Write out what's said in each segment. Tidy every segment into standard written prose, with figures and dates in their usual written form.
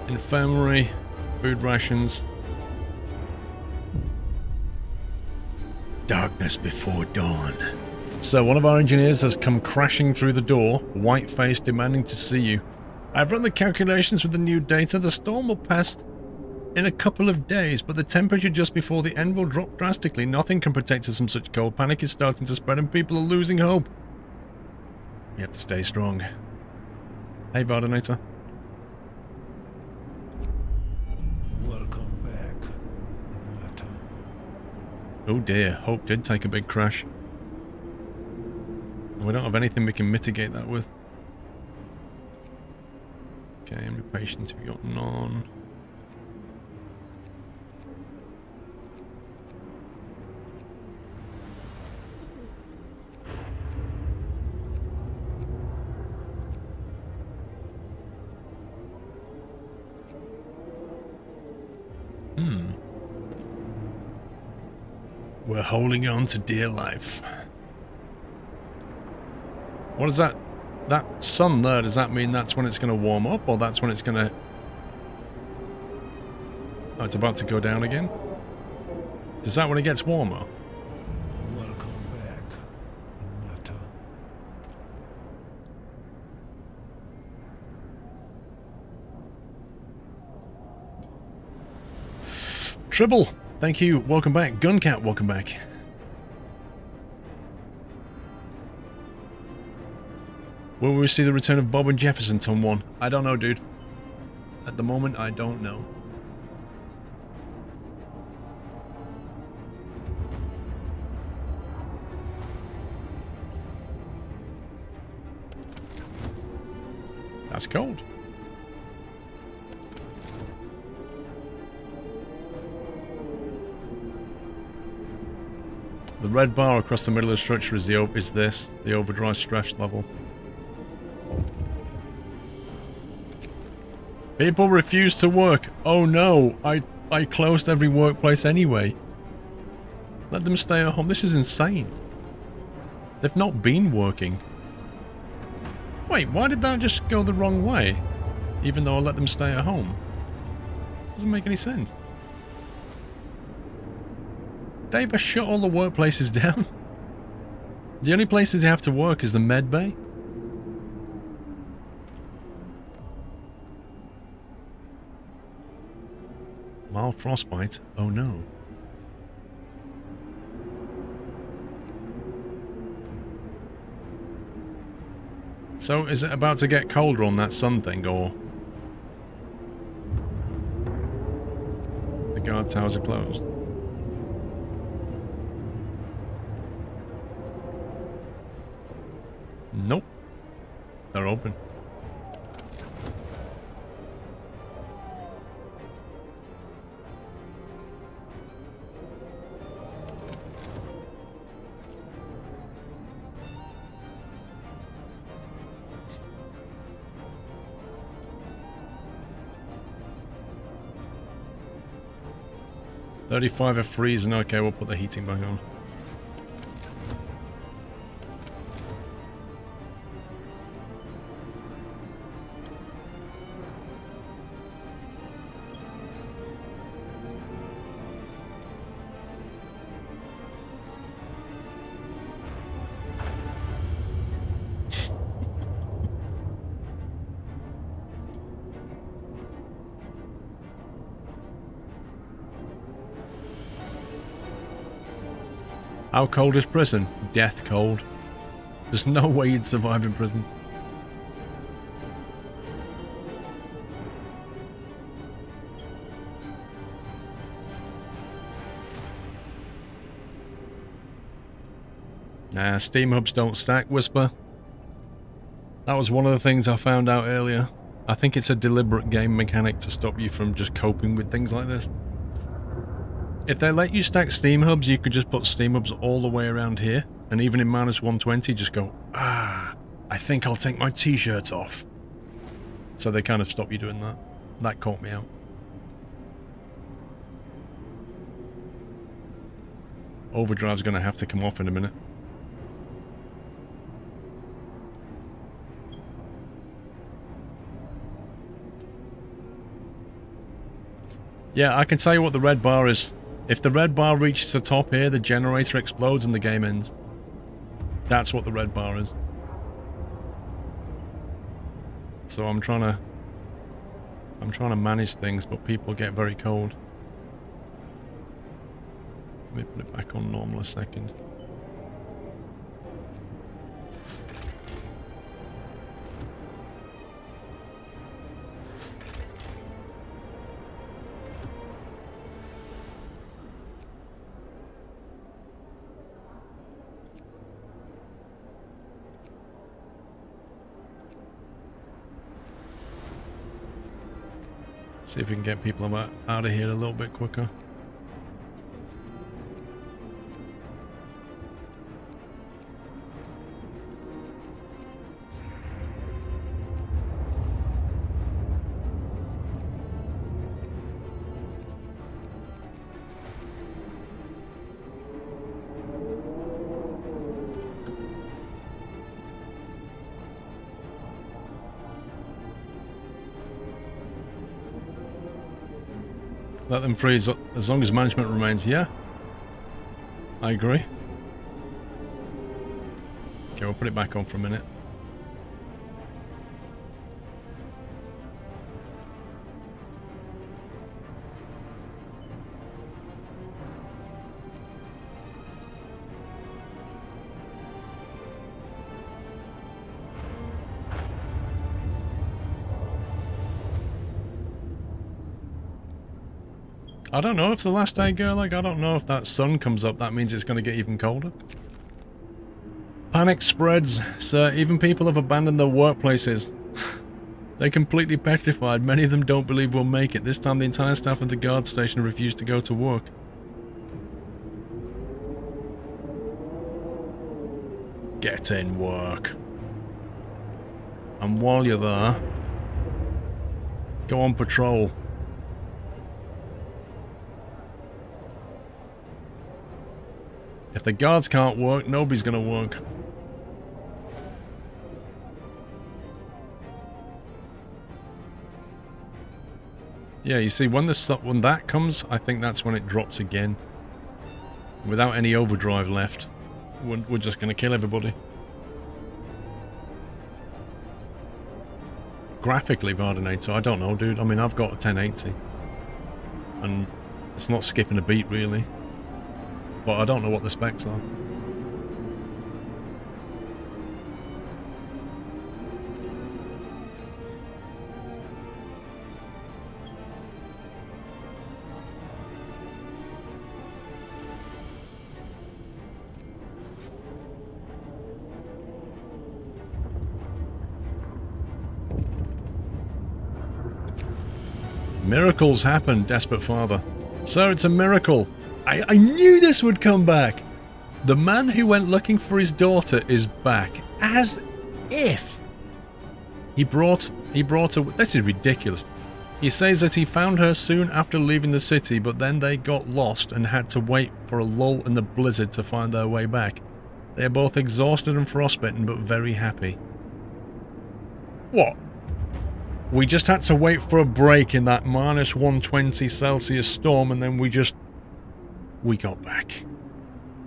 Infirmary, food rations. Darkness before dawn. So one of our engineers has come crashing through the door, white-faced, demanding to see you. I've run the calculations with the new data. The storm will pass in a couple of days, but the temperature just before the end will drop drastically. Nothing can protect us from such cold. Panic is starting to spread and people are losing hope. You have to stay strong. Hey, Vardinator. Welcome back, Meta. Oh dear, Hope did take a big crash. We don't have anything we can mitigate that with. Okay, how many patients have we got? None. We're holding on to dear life. What is that? That sun there, does that mean that's when it's going to warm up, or that's when it's going to... Oh, it's about to go down again? Does that when it gets warmer? Welcome back, Meta. Tribble, thank you, welcome back. Guncat, welcome back. Will we see the return of Bob and Jefferson, Tom 1? I don't know, dude. At the moment, I don't know. That's cold. The red bar across the middle of the structure is the overdrive stress level. People refuse to work. Oh no, I closed every workplace anyway. Let them stay at home. This is insane. They've not been working. Wait, why did that just go the wrong way? Even though I let them stay at home. Doesn't make any sense. Dave, I shut all the workplaces down. The only places you have to work is the med bay. Mild frostbite? Oh no. So, is it about to get colder on that sun thing, or... The guard towers are closed? Nope. They're open. $35 are freezing. Okay, we'll put the heating back on. How cold is prison? Death cold. There's no way you'd survive in prison. Nah, Steam hubs don't stack, Whisper. That was one of the things I found out earlier. I think it's a deliberate game mechanic to stop you from just coping with things like this. If they let you stack Steam hubs, you could just put Steam hubs all the way around here, and even in -120, just go, ah, I think I'll take my t-shirt off. So they kind of stop you doing that. That caught me out. Overdrive's going to have to come off in a minute. Yeah, I can tell you what the red bar is. If the red bar reaches the top here, the generator explodes and the game ends. That's what the red bar is. So I'm trying to manage things, but people get very cold. Let me put it back on normal a second. See if we can get people out of here a little bit quicker. Let them freeze as long as management remains. Yeah, I agree. Okay, we'll put it back on for a minute. I don't know if the last day, girl, like, I don't know if that sun comes up, that means it's going to get even colder. Panic spreads, sir. Even people have abandoned their workplaces. They're completely petrified. Many of them don't believe we'll make it. This time the entire staff of the guard station refused to go to work. Get in work. And while you're there, go on patrol. If the guards can't work, nobody's gonna work. Yeah, you see, when that comes, I think that's when it drops again. Without any overdrive left, we're just gonna kill everybody. Graphically, Vardinator, I don't know, dude. I mean, I've got a 1080. And it's not skipping a beat, really. But I don't know what the specs are. Miracles happen, desperate father. Sir, it's a miracle. I knew this would come back. The man who went looking for his daughter is back. As if. He brought her. This is ridiculous. He says that he found her soon after leaving the city, but then they got lost and had to wait for a lull in the blizzard to find their way back. They are both exhausted and frostbitten, but very happy. What? We just had to wait for a break in that minus 120 Celsius storm, and then we got back.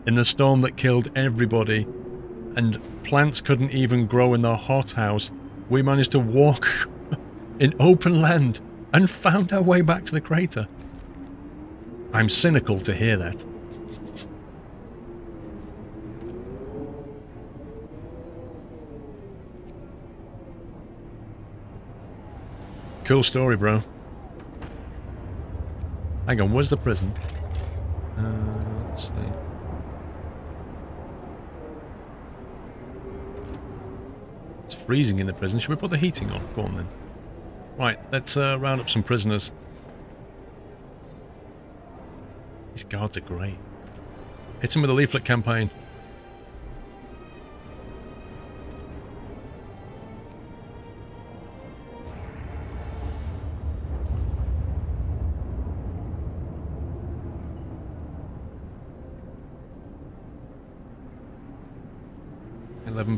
In the storm that killed everybody, and plants couldn't even grow in their hothouse, we managed to walk in open land and found our way back to the crater. I'm cynical to hear that. Cool story, bro. Hang on, where's the prison? Let's see. It's freezing in the prison. Should we put the heating on? Go on then. Right, let's round up some prisoners. These guards are great. Hit them with a leaflet campaign.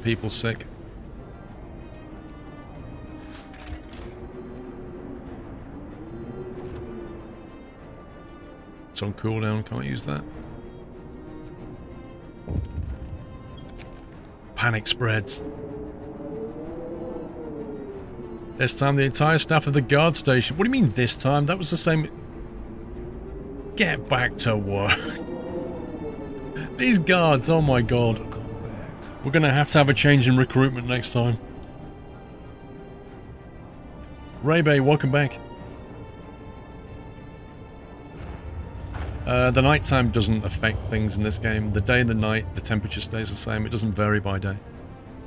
People sick. It's on cooldown, can't use that. Panic spreads. This time the entire staff of the guard station. What do you mean this time? That was the same. Get back to work. These guards, oh my god. We're gonna have to have a change in recruitment next time. Ray Bay, welcome back. The nighttime doesn't affect things in this game. The day and the night, the temperature stays the same. It doesn't vary by day.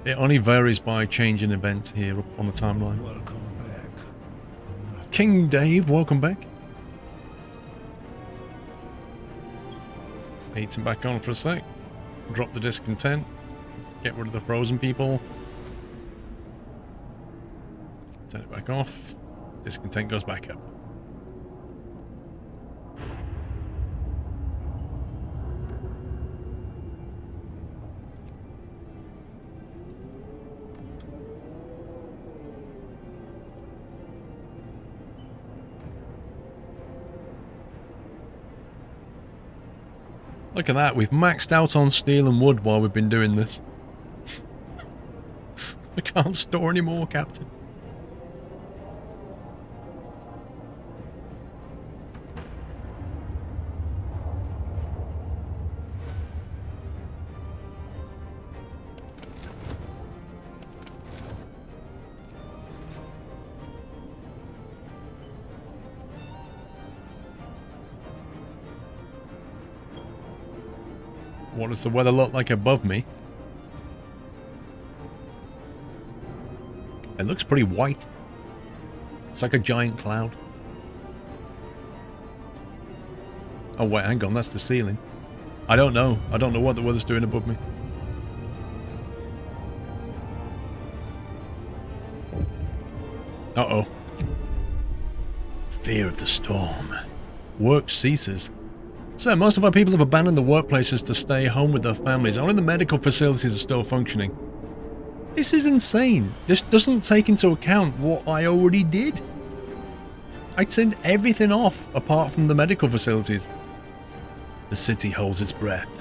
It only varies by change in event here on the timeline. Welcome back. King Dave, welcome back. Eat him back on for a sec. Drop the discontent. Get rid of the frozen people. Turn it back off. Discontent goes back up. Look at that, we've maxed out on steel and wood while we've been doing this. I can't store any more, Captain. What does the weather look like above me? It looks pretty white. It's like a giant cloud. Oh wait, hang on, that's the ceiling. I don't know. I don't know what the weather's doing above me. Uh-oh. Fear of the storm. Work ceases. So, most of our people have abandoned the workplaces to stay home with their families. Only the medical facilities are still functioning. This is insane. This doesn't take into account what I already did. I turned everything off apart from the medical facilities. The city holds its breath,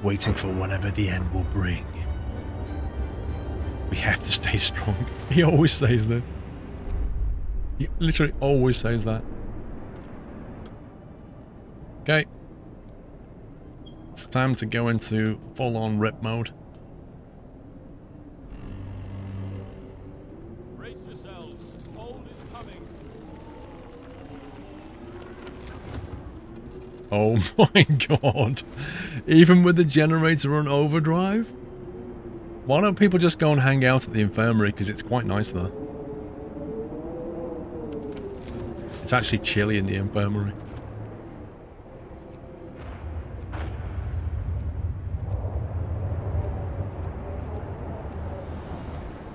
waiting for whatever the end will bring. We have to stay strong. He always says this. He literally always says that. Okay. It's time to go into full-on rip mode. Brace yourselves. Cold is coming. Oh my god. Even with the generator on overdrive? Why don't people just go and hang out at the infirmary, because it's quite nice there. It's actually chilly in the infirmary.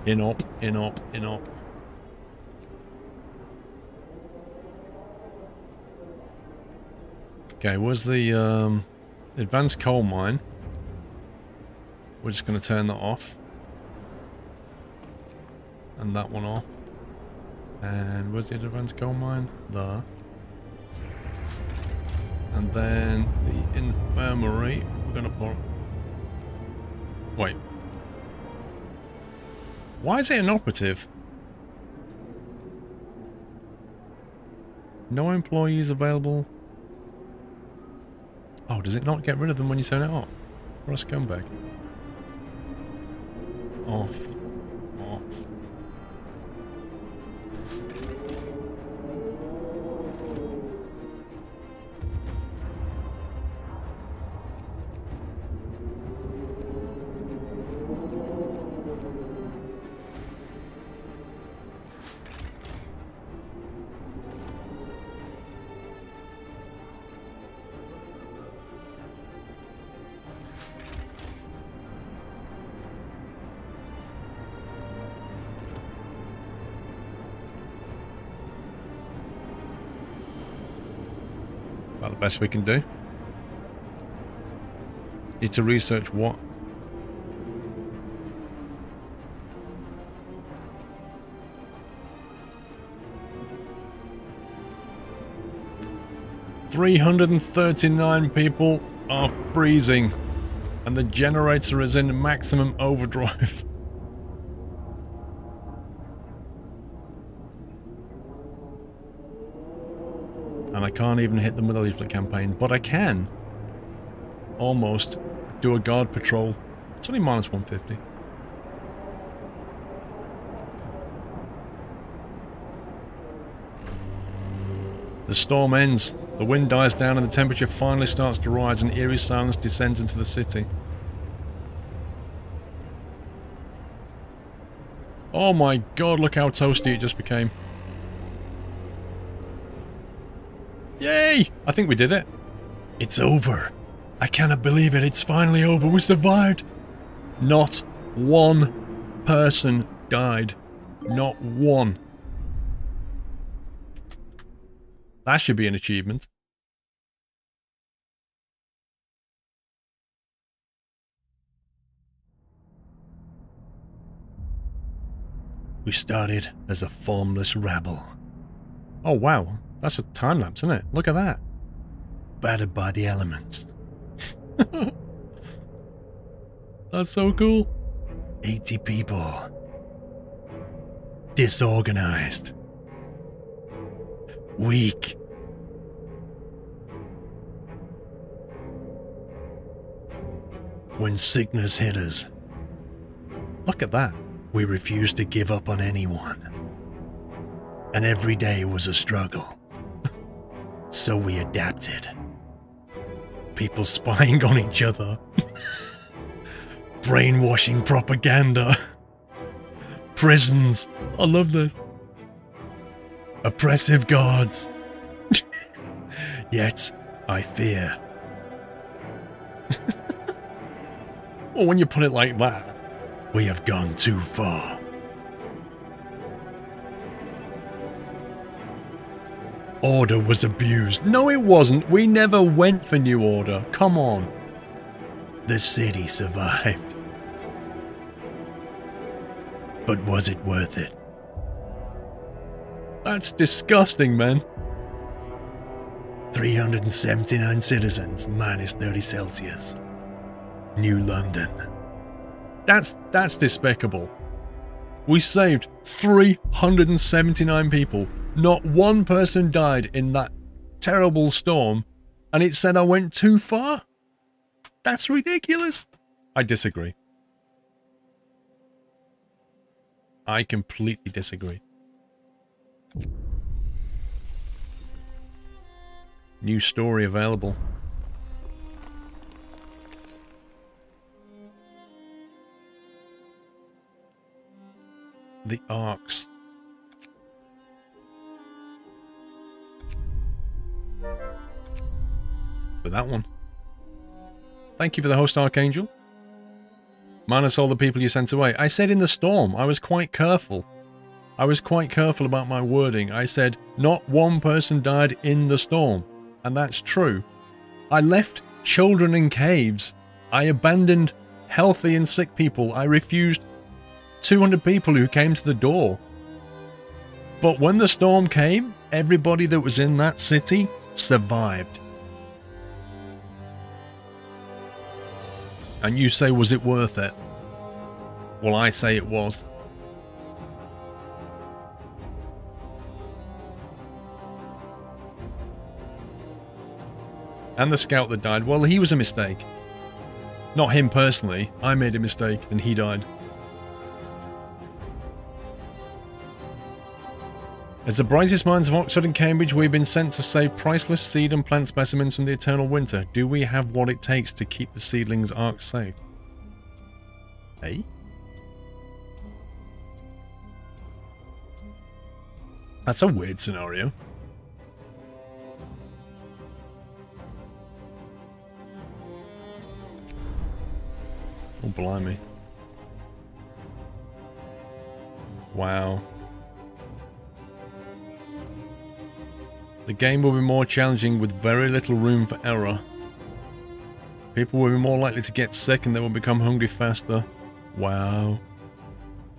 Inop, inop, inop. Okay, where's the advanced coal mine? We're just going to turn that off. And that one off. And where's the advanced coal mine? There. And then the infirmary, we're going to put... Wait. Why is it inoperative? No employees available. Oh, does it not get rid of them when you turn it off? What a scumbag. Off. Off. About the best we can do. Need to research what? 339 people are freezing, and the generator is in maximum overdrive. And I can't even hit them with a leaflet campaign, but I can almost do a guard patrol. It's only minus 150. The storm ends, the wind dies down and the temperature finally starts to rise and eerie silence descends into the city. Oh my god, look how toasty it just became. Yay! I think we did it. It's over. I cannot believe it, it's finally over, we survived. Not one person died. Not one. That should be an achievement. We started as a formless rabble. Oh wow, that's a time-lapse, isn't it? Look at that. Battered by the elements. That's so cool. 80 people. Disorganized. Weak. When sickness hit us. Look at that. We refused to give up on anyone. And every day was a struggle. So we adapted. People spying on each other. Brainwashing propaganda. Prisons. I love this. Oppressive guards. Yet, I fear. Well, when you put it like that, we have gone too far. Order was abused. No, it wasn't. We never went for New Order. Come on. The city survived. But was it worth it? That's disgusting, man. 379 citizens, minus 30 Celsius. New London. That's despicable. We saved 379 people. Not one person died in that terrible storm, and it said I went too far? That's ridiculous. I disagree. I completely disagree. New story available. The Arcs. For that one. Thank you for the host, Archangel. Minus all the people you sent away. I said in the storm. I was quite careful. I was quite careful about my wording. I said, not one person died in the storm. And that's true. I left children in caves. I abandoned healthy and sick people. I refused 200 people who came to the door. But when the storm came, everybody that was in that city survived. And you say, was it worth it? Well, I say it was. And the scout that died, well, he was a mistake. Not him personally. I made a mistake and he died. As the brightest minds of Oxford and Cambridge, we've been sent to save priceless seed and plant specimens from the eternal winter. Do we have what it takes to keep the seedlings' ark safe? Hey? That's a weird scenario. Oh, blimey. Wow. The game will be more challenging with very little room for error. People will be more likely to get sick and they will become hungry faster. Wow.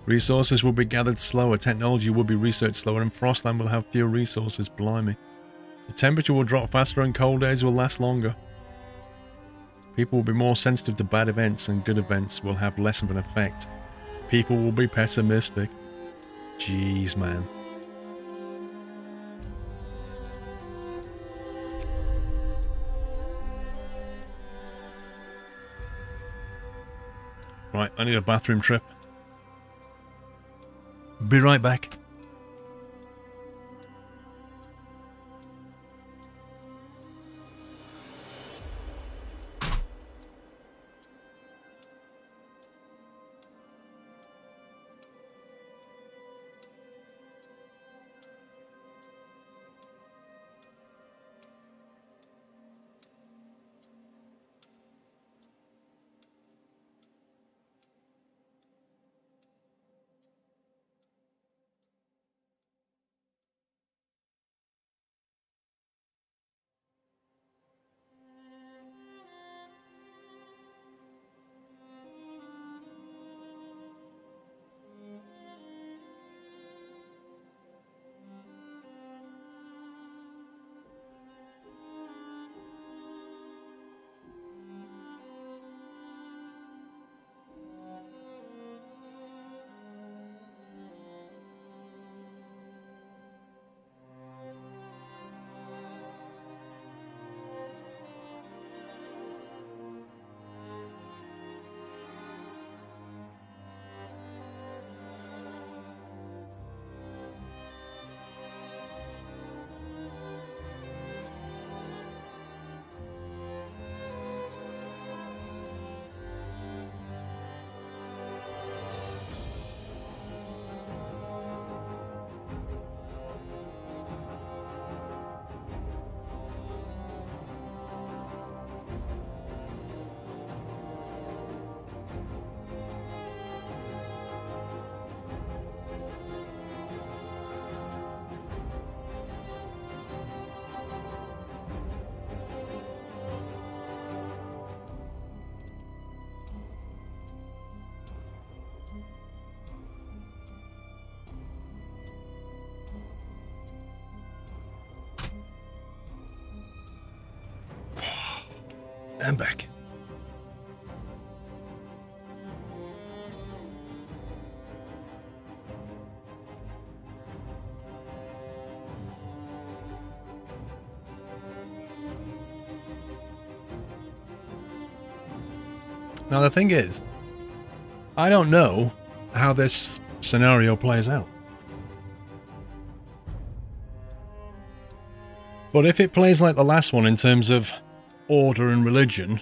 Resources will be gathered slower, technology will be researched slower, and Frostland will have fewer resources. Blimey. The temperature will drop faster and cold days will last longer. People will be more sensitive to bad events and good events will have less of an effect. People will be pessimistic. Jeez, man. Right, I need a bathroom trip. Be right back. I'm back. Now the thing is, I don't know how this scenario plays out. But if it plays like the last one in terms of order and religion,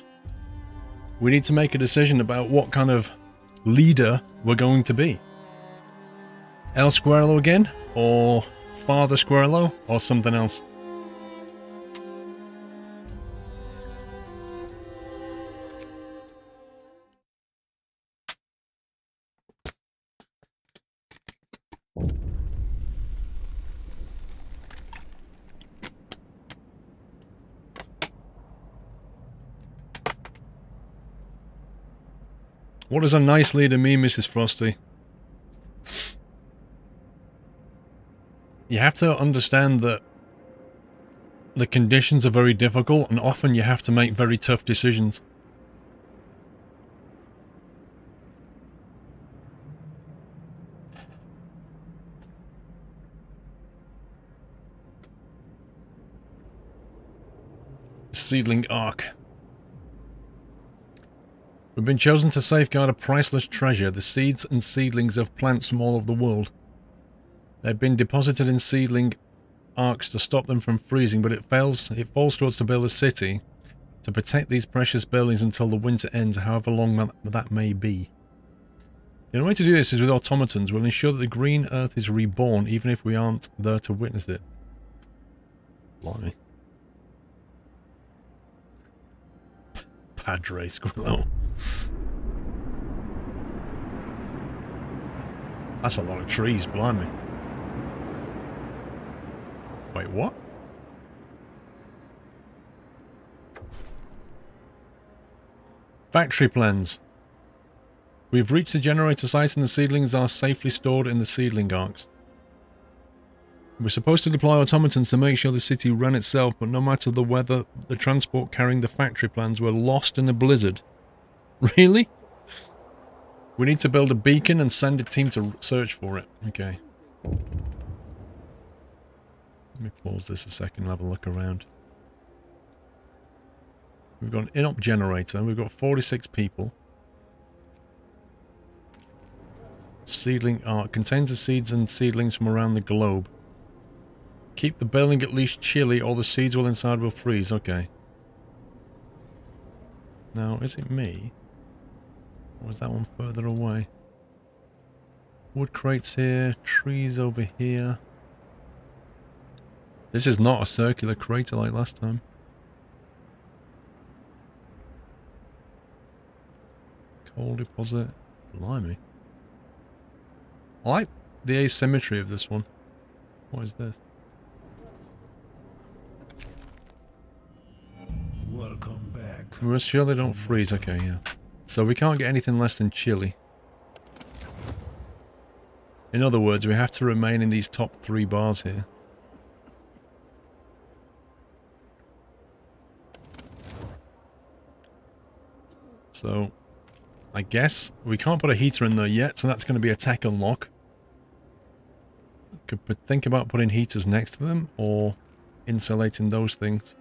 we need to make a decision about what kind of leader we're going to be. El Squirrelo again? Or Father Squirrelo? Or something else? What does a nice leader mean, Mrs. Frosty? You have to understand that the conditions are very difficult and often you have to make very tough decisions. Seedling Ark. We've been chosen to safeguard a priceless treasure, the seeds and seedlings of plants from all over the world. They've been deposited in seedling arks to stop them from freezing, but it falls to us to build a city to protect these precious buildings until the winter ends, however long that may be. The only way to do this is with automatons. We'll ensure that the green earth is reborn, even if we aren't there to witness it. Blimey. Padre Squirrel. That's a lot of trees, blimey. Wait, what? Factory plans. We've reached the generator site and the seedlings are safely stored in the seedling arks. We're supposed to deploy automatons to make sure the city ran itself, but no matter the weather, the transport carrying the factory plans were lost in a blizzard. Really? We need to build a beacon and send a team to search for it. Okay. Let me pause this a second and have a look around. We've got an in-op generator. We've got 46 people. Seedling art. Contains the seeds and seedlings from around the globe. Keep the building at least chilly or the seeds inside will freeze. Okay. Now, is it me? Or is that one further away? Wood crates here. Trees over here. This is not a circular crater like last time. Coal deposit. Blimey. I like the asymmetry of this one. What is this? Welcome back. We're sure they don't freeze. Okay, yeah. So we can't get anything less than chili. In other words, we have to remain in these top 3 bars here. So, I guess we can't put a heater in there yet, so that's going to be a tech unlock. Could think about putting heaters next to them, or insulating those things.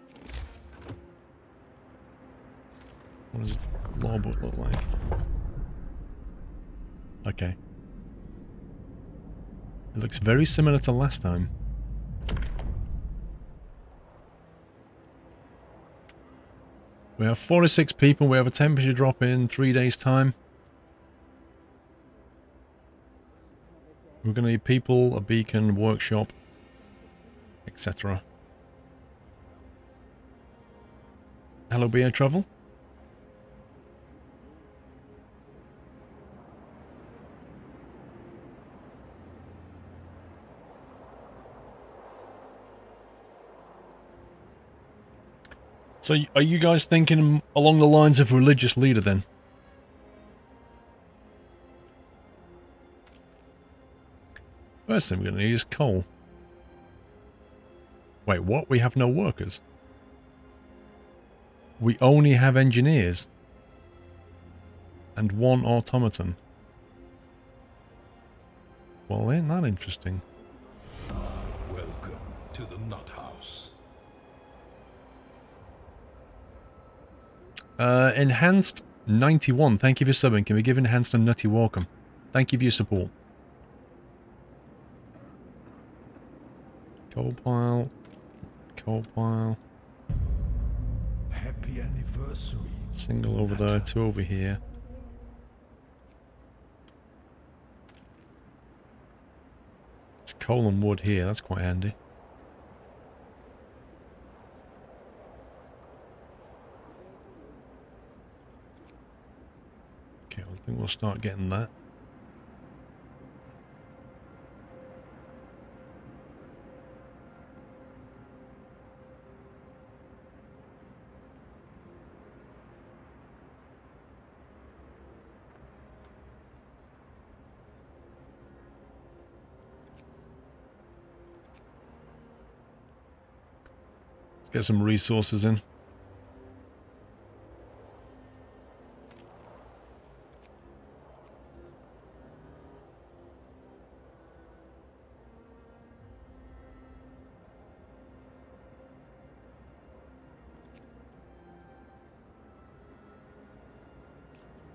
What does a lawbook look like? Okay. It looks very similar to last time. We have 46 people, we have a temperature drop in 3 days' time. We're going to need people, a beacon, workshop, etc. Hello, BA Travel. So, are you guys thinking along the lines of religious leader then? First thing we're going to need is coal. Wait, what? We have no workers? We only have engineers. And 1 automaton. Well, ain't that interesting? Welcome to the Nut House. Enhanced 91. Thank you for subbing. Can we give Enhanced a nutty welcome? Thank you for your support. Coal pile. Coal pile. Happy anniversary. Single over there, 2 over here. It's coal and wood here. That's quite handy. Okay, I think we'll start getting that. Let's get some resources in.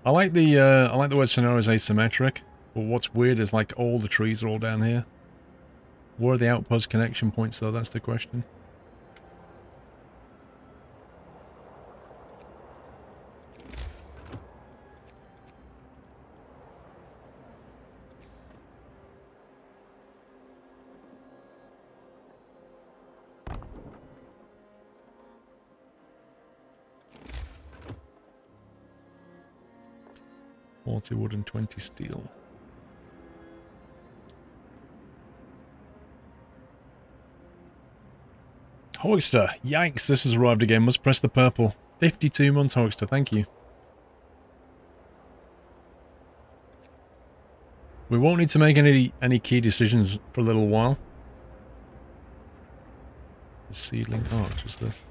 I like the word scenario is asymmetric, but what's weird is like all the trees are all down here. Where are the outpost connection points though? That's the question. Wood and 20 steel. Hoyster, yikes, this has arrived again. Must press the purple. 52 months, Hoyster, thank you. We won't need to make any key decisions for a little while. Seedling. Oh, just this.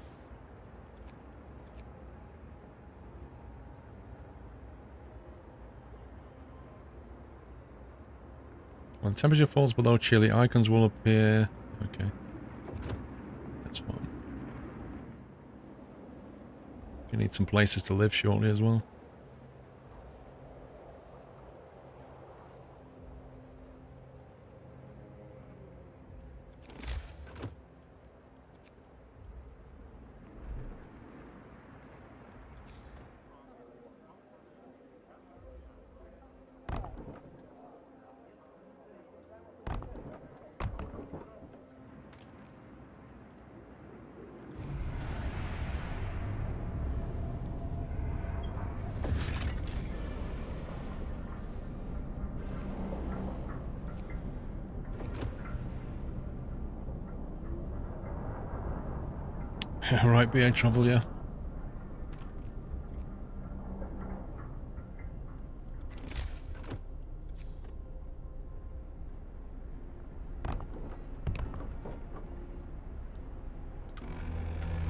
When temperature falls below chilly, icons will appear. Okay. That's fine. You need some places to live shortly as well. Right, BA travel, yeah.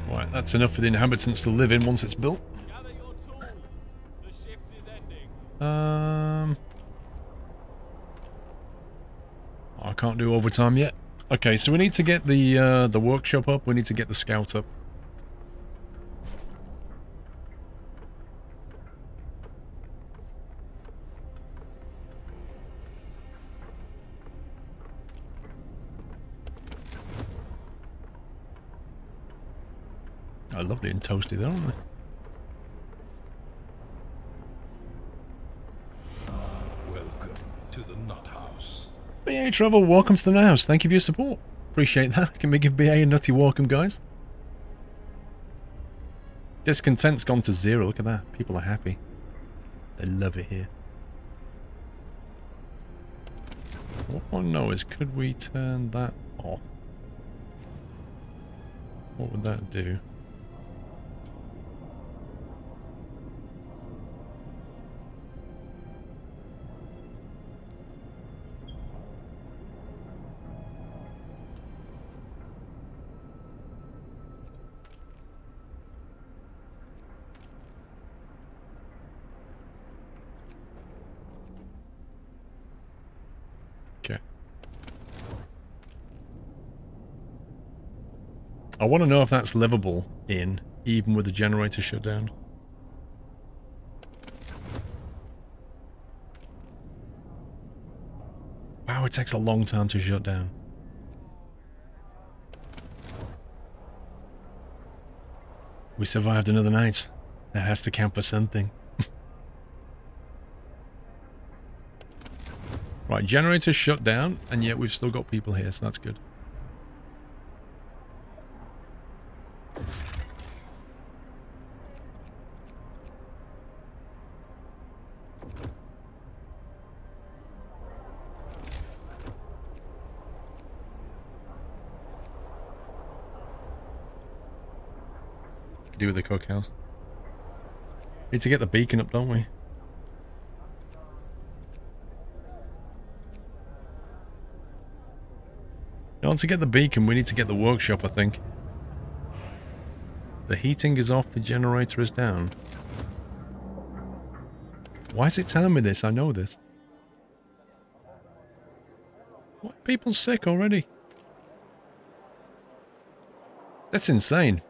Right, that's enough for the inhabitants to live in once it's built. Gather your tools. The shift is ending. I can't do overtime yet. Okay, so we need to get the workshop up. We need to get the scout up. I lovely and toasty there, aren't they? Welcome to the Nut House. BA Travel, welcome to the house. Thank you for your support. Appreciate that. Can we give BA a nutty welcome, guys? Discontent's gone to 0. Look at that. People are happy. They love it here. What I want to know is, could we turn that off? What would that do? Okay. I want to know if that's livable in, even with the generator shut down. Wow, it takes a long time to shut down. We survived another night. That has to count for something. Right, generator's shut down, and yet we've still got people here, so that's good. Could do with the cookhouse. Need to get the beacon up, don't we? Once we get the beacon, we need to get the workshop, I think. The heating is off, the generator is down. Why is it telling me this? I know this. What? Are people sick already? That's insane.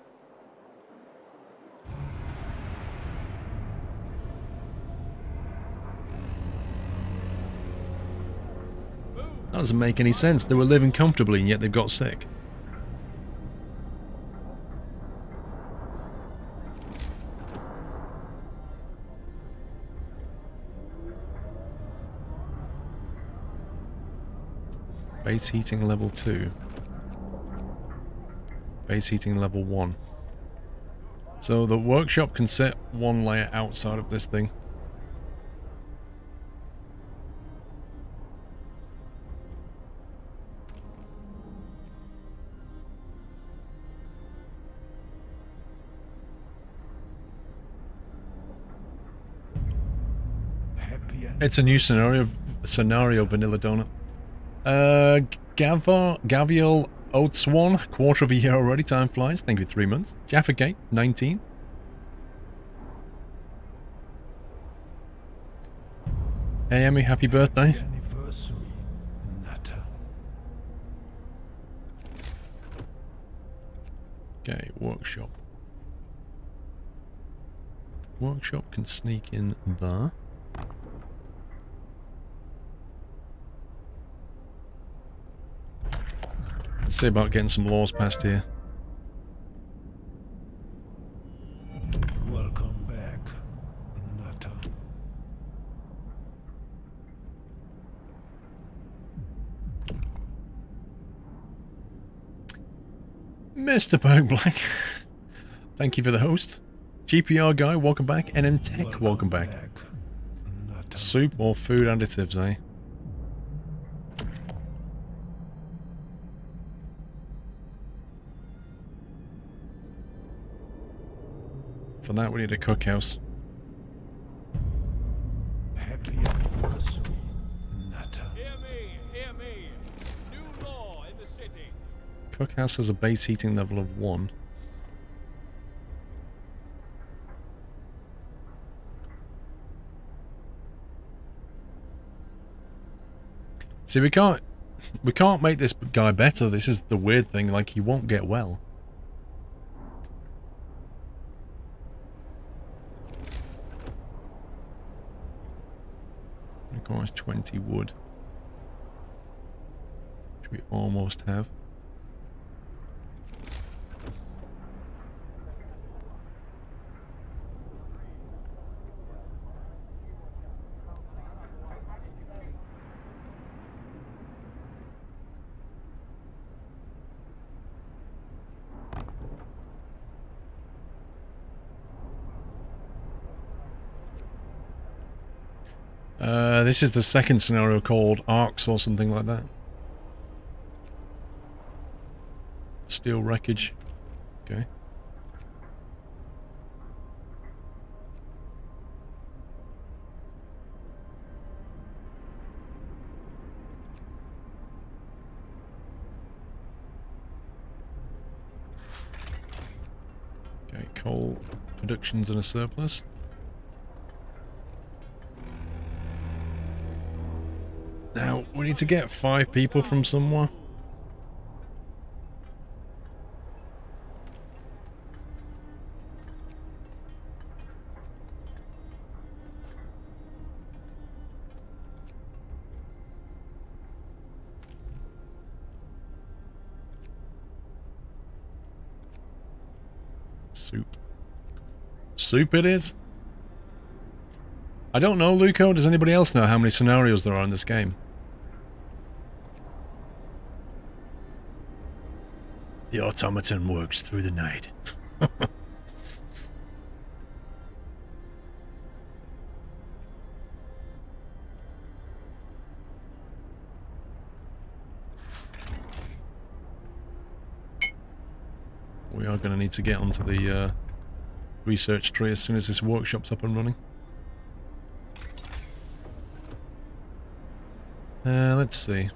That doesn't make any sense. They were living comfortably and yet they've got sick. Base heating level 2. Base heating level 1. So the workshop can set one layer outside of this thing. It's a new scenario vanilla donut. Gavial Old Swan, quarter of a year already. Time flies. Thank you for 3 months. Jaffa Gate, 19. Hey, Emmy, happy birthday. Anniversary, Nutter. Okay, workshop. Workshop can sneak in there. Let's see about getting some laws passed here. Welcome back, Nutter. Mr. Berg Black, thank you for the host. GPR guy, welcome back. NM Tech, welcome back. Nutter. Soup or food additives, eh? For that, we need a cookhouse. Happy anniversary, Nutter. Hear me, hear me. New law in the city. Cookhouse has a base heating level of 1. See, we can't make this guy better. This is the weird thing. Like, he won't get well. Requires 20 wood. Which we almost have. This is the second scenario called Arcs or something like that. Steel wreckage. Okay. Okay, coal production's in a surplus. Now, we need to get 5 people from somewhere. Soup. Soup it is? I don't know, Luco. Does anybody else know how many scenarios there are in this game? The automaton works through the night. We are going to need to get onto the research tree as soon as this workshop's up and running. Let's see.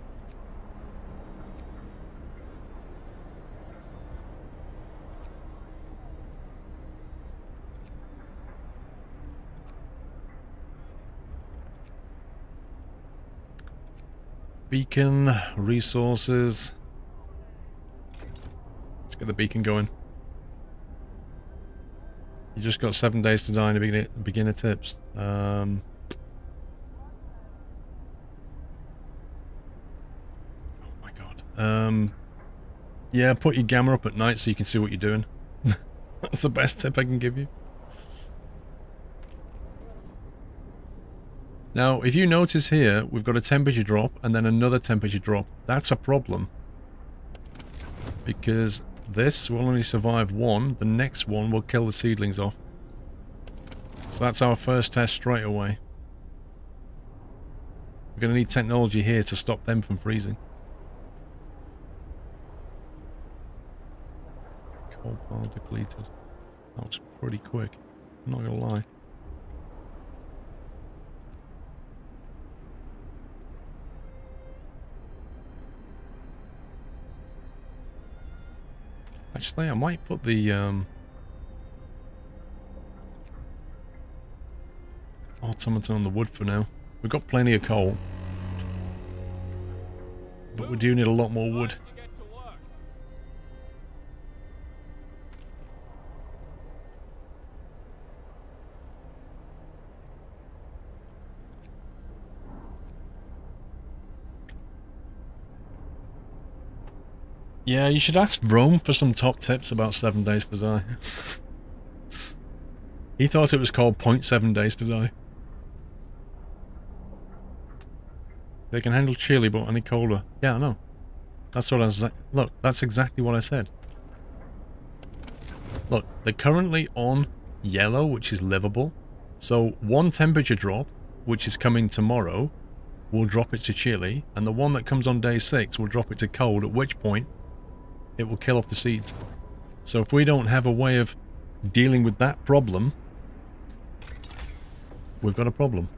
Beacon, resources. Let's get the beacon going. You just got 7 days to die in the beginner tips. Oh my god. Yeah, put your gamma up at night so you can see what you're doing. That's the best tip I can give you. Now, if you notice here, we've got a temperature drop and then another temperature drop. That's a problem. Because this will only survive 1, the next one will kill the seedlings off. So that's our first test straight away. We're going to need technology here to stop them from freezing. Coal pile depleted. That was pretty quick, I'm not going to lie. Actually, I might put the automaton on the wood for now. We've got plenty of coal, but we do need a lot more wood. Yeah, you should ask Rome for some top tips about 7 Days to Die. He thought it was called 0.7 Days to Die. They can handle chili, but any colder. Yeah, I know. That's what I was like. Look, that's exactly what I said. Look, they're currently on yellow, which is livable. So one temperature drop, which is coming tomorrow, will drop it to chili, and the one that comes on day 6 will drop it to cold, at which point it will kill off the seeds. So if we don't have a way of dealing with that problem, we've got a problem.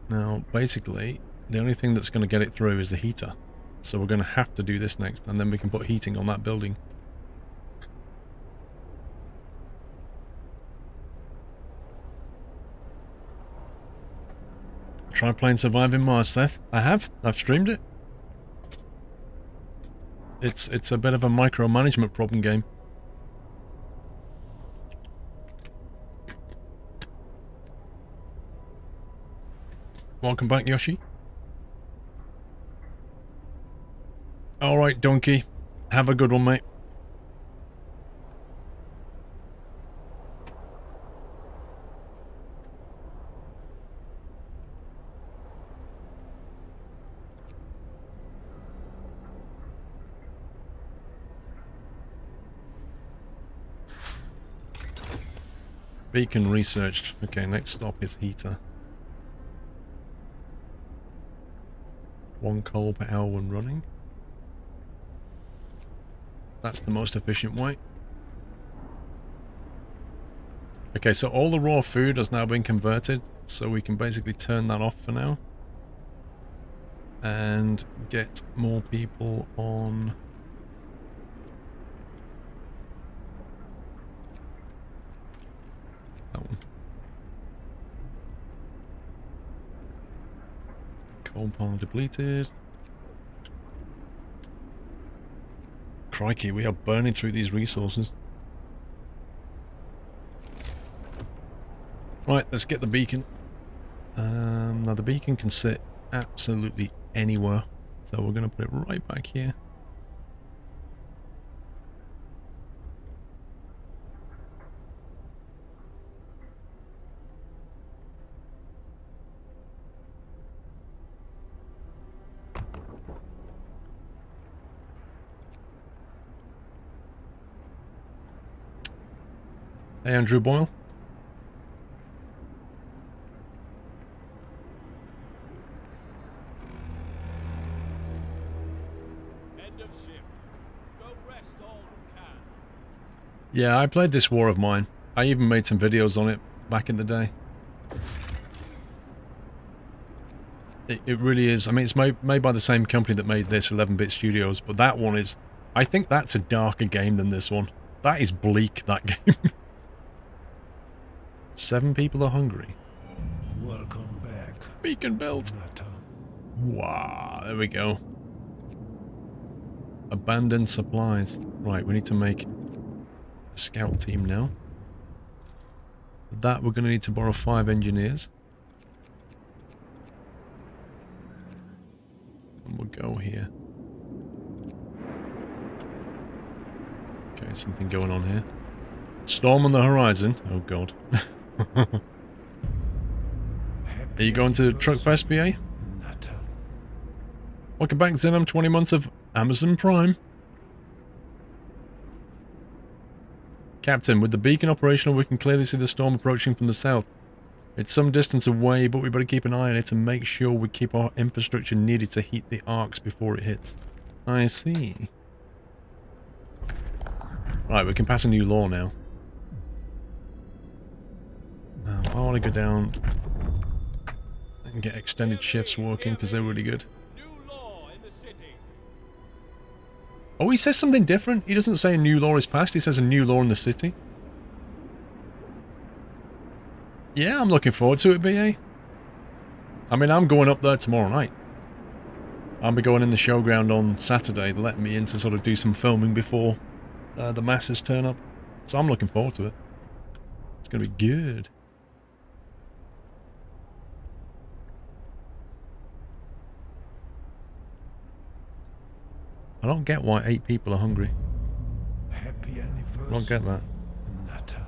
Now, basically, the only thing that's going to get it through is the heater. So we're going to have to do this next, and then we can put heating on that building. Try playing Surviving Mars, Seth. I have. I've streamed it. It's a bit of a micromanagement problem game. Welcome back, Yoshi. Alright, Donkey. Have a good one, mate. Beacon researched. Okay, next stop is heater. 1 coal per hour when running. That's the most efficient way. Okay, so all the raw food has now been converted, so we can basically turn that off for now. And get more people on... that one. Coal pile depleted. Crikey, we are burning through these resources. Right, let's get the beacon. Now the beacon can sit absolutely anywhere, so we're going to put it right back here. Hey, Andrew Boyle. End of shift. Go rest all who can. Yeah, I played this war of mine. I even made some videos on it back in the day. It really is. I mean, it's made by the same company that made this, 11-Bit Studios, but that one is... I think that's a darker game than this one. That is bleak, that game. 7 people are hungry. Welcome back. Beacon built. Wow, there we go. Abandoned supplies. Right, we need to make a scout team now. For that, we're going to need to borrow 5 engineers. And we'll go here. Okay, something going on here. Storm on the horizon. Oh god. Are you going to Truck Fest, BA? Welcome back, Zenom. 20 months of Amazon Prime. Captain, with the beacon operational, we can clearly see the storm approaching from the south. It's some distance away, but we better keep an eye on it and make sure we keep our infrastructure needed to heat the arcs before it hits. I see. Right, we can pass a new law now. Now, I want to go down and get extended shifts working because they're really good. New law in the city. Oh, he says something different. He doesn't say a new law is passed. He says a new law in the city. Yeah, I'm looking forward to it, BA. I mean, I'm going up there tomorrow night. I'll be going in the showground on Saturday. They let me in to sort of do some filming before the masses turn up. So I'm looking forward to it. It's going to be good. I don't get why 8 people are hungry. Happy anniversary. I don't get that. Nutter.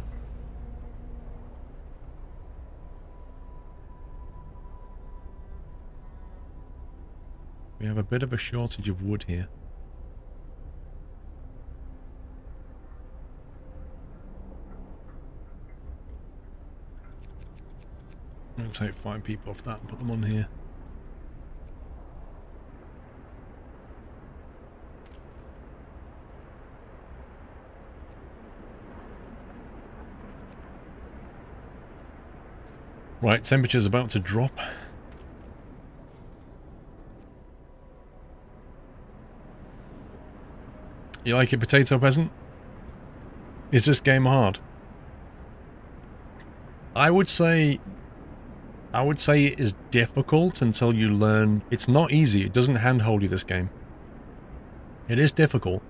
We have a bit of a shortage of wood here. I'm going to take 5 people off that and put them on here. Right, temperature's about to drop. You like it, Potato Peasant? Is this game hard? I would say it is difficult until you learn. It's not easy. It doesn't handhold you, this game. It is difficult.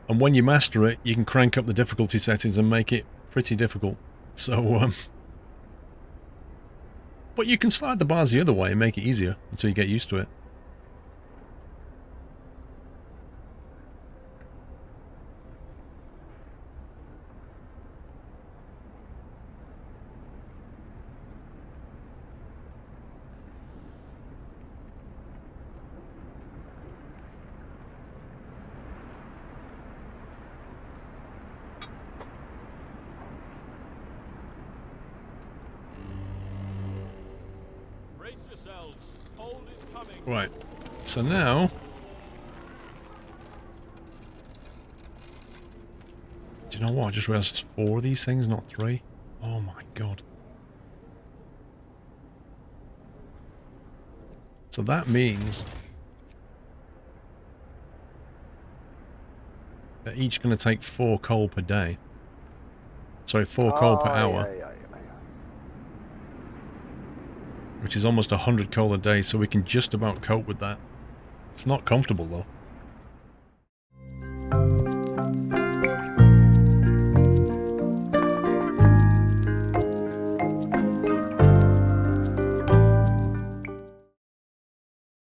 And when you master it, you can crank up the difficulty settings and make it pretty difficult. So, but you can slide the bars the other way and make it easier until you get used to it. Brace yourselves. Hold is coming. Right. So now... Do you know what? I just realized there's 4 of these things, not 3. Oh my god. So that means... they're each going to take 4 coal per day. Sorry, 4 coal per hour. Which is almost 100 coal a day, so we can just about cope with that. It's not comfortable though.